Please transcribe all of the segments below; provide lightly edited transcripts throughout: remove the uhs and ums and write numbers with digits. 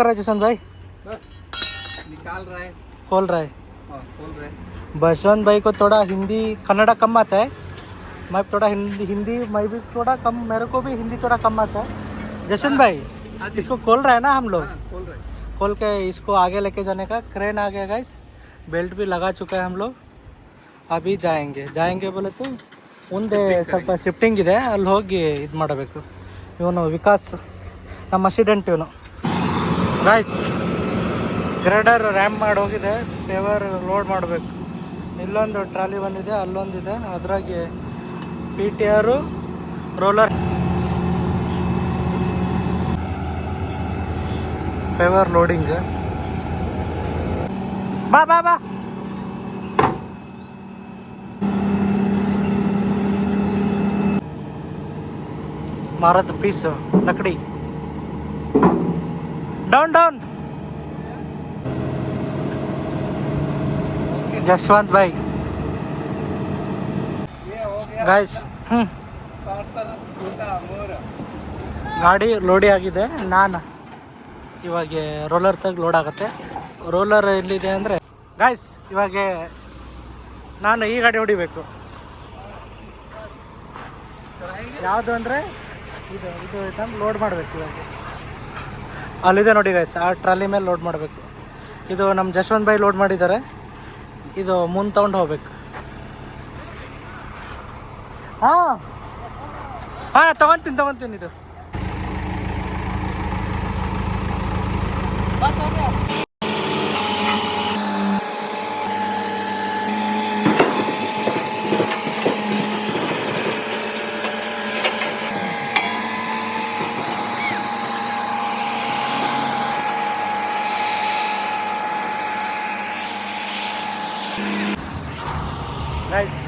कर रहा है जसवंत भाई? बस निकाल रहा है। खोल रहा है। खोल रहा है। जसवंत भाई को थोड़ा हिंदी कन्नड़ा कम आता है। मैं थोड़ा हिंदी मैं भी थोड़ा कम, मेरे को भी हिंदी थोड़ा कम आता है। जसवंत भाई इसको खोल रहा है ना हम लोग? खोल रहा है। खोल के इसको आगे लेके जाने का क्रेन आ गया गाइस। बेल्ट भी लगा चुका है हम लोग। अभी जाएंगे बोले तो ಮುಂದೆ ಸ್ವಲ್ಪ ಶಿಫ್ಟಿಂಗ್ ಇದೆ, ಅಲ್ಲಿ ಹೋಗಿ ಇದು ಮಾಡಬೇಕು. ಇವನು ವಿಕಾಸ್ ನಮ್ಮ ಅಸಿಡೆಂಟ್ ಇವನು ಗಾಯ್ಸ್. ಗ್ರೇಡರ್ ರ್ಯಾಮ್ ಮಾಡಿ ಹೋಗಿದೆ, ಪೇವರ್ ಲೋಡ್ ಮಾಡಬೇಕು. ಇಲ್ಲೊಂದು ಟ್ರಾಲಿ ಬಂದಿದೆ, ಅಲ್ಲೊಂದಿದೆ, ಅದ್ರಾಗೆ PTR ರೋಲರ್ ಪೇವರ್ ಲೋಡಿಂಗ್. ಬಾ ಬಾ ಬಾ मारा तो पीस लकड़ी डाउन डाउन. जसवंत भाई गाइस ಗಾಡಿ ಲೋಡಿ ಆಗಿದೆ. ನಾನು ಇವಾಗ ರೋಲರ್ ತೆಗೆ ಲೋಡ್ ಆಗುತ್ತೆ. ರೋಲರ್ ಎಲ್ಲಿದೆ ಅಂದರೆ ಗಾಯ್ಸ್, ಇವಾಗ ನಾನು ಈ ಗಾಡಿ ಹೊಡಿಬೇಕು. ಯಾವುದು ಅಂದರೆ ಇದು ತಂದು ಲೋಡ್ ಮಾಡಬೇಕು. ಇವಾಗ ಅಲ್ಲಿದೆ ನೋಡಿ ಗೈಸ್, ಆ ಟ್ರಾಲಿ ಮೇಲೆ ಲೋಡ್ ಮಾಡಬೇಕು. ಇದು ನಮ್ಮ ಜಶ್ವಂತ್ ಭಾಯ್ ಲೋಡ್ ಮಾಡಿದ್ದಾರೆ. ಇದು ಮುಂದೆ ತೊಗೊಂಡು ಹೋಗ್ಬೇಕು. ಹಾಂ ಹಾಂ ತೊಗೊತೀನಿ ಇದು. ಗೈಸ್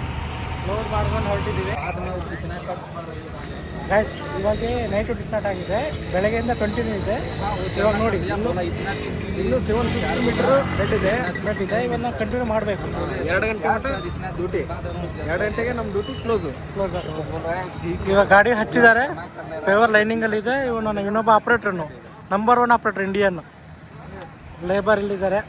ಲೋಡ್ ಮಾಡ್ಕೊಂಡು ಹೊರಟಿದ್ದೀವಿ ಗೈಸ್. ಇವಾಗ ನೈಟ್ ಡ್ಯೂಟಿ ಸ್ಟಾರ್ಟ್ ಆಗಿದೆ, ಬೆಳಗ್ಗೆಯಿಂದ ಕಂಟಿನ್ಯೂ ಇದೆ. ಇವಾಗ ನೋಡಿ ಇನ್ನೂ 7 ಕಿಲೋಮೀಟರ್ ಬೆಡ್ ಇದೆ. ಇವನ್ನ ಕಂಟಿನ್ಯೂ ಮಾಡಬೇಕು. 2 ಗಂಟೆ ಡ್ಯೂಟಿ, 2 ಗಂಟೆಗೆ ನಮ್ಮ ಡ್ಯೂಟಿ ಕ್ಲೋಸ್ ಆಗ್ತದೆ. ಇವಾಗ ಗಾಡಿ ಹಚ್ಚಿದ್ದಾರೆ, ಪೇವರ್ ಲೈನಿಂಗಲ್ಲಿ ಇದೆ. ಇವನು ಇನ್ನೊಬ್ಬ ಆಪ್ರೇಟ್ರನು, ನಂಬರ್ 1 ಆಪ್ರೇಟರ್ ಇಂಡಿಯನ್ ಲೇಬರ್ ಇಲ್ಲಿದ್ದಾರೆ.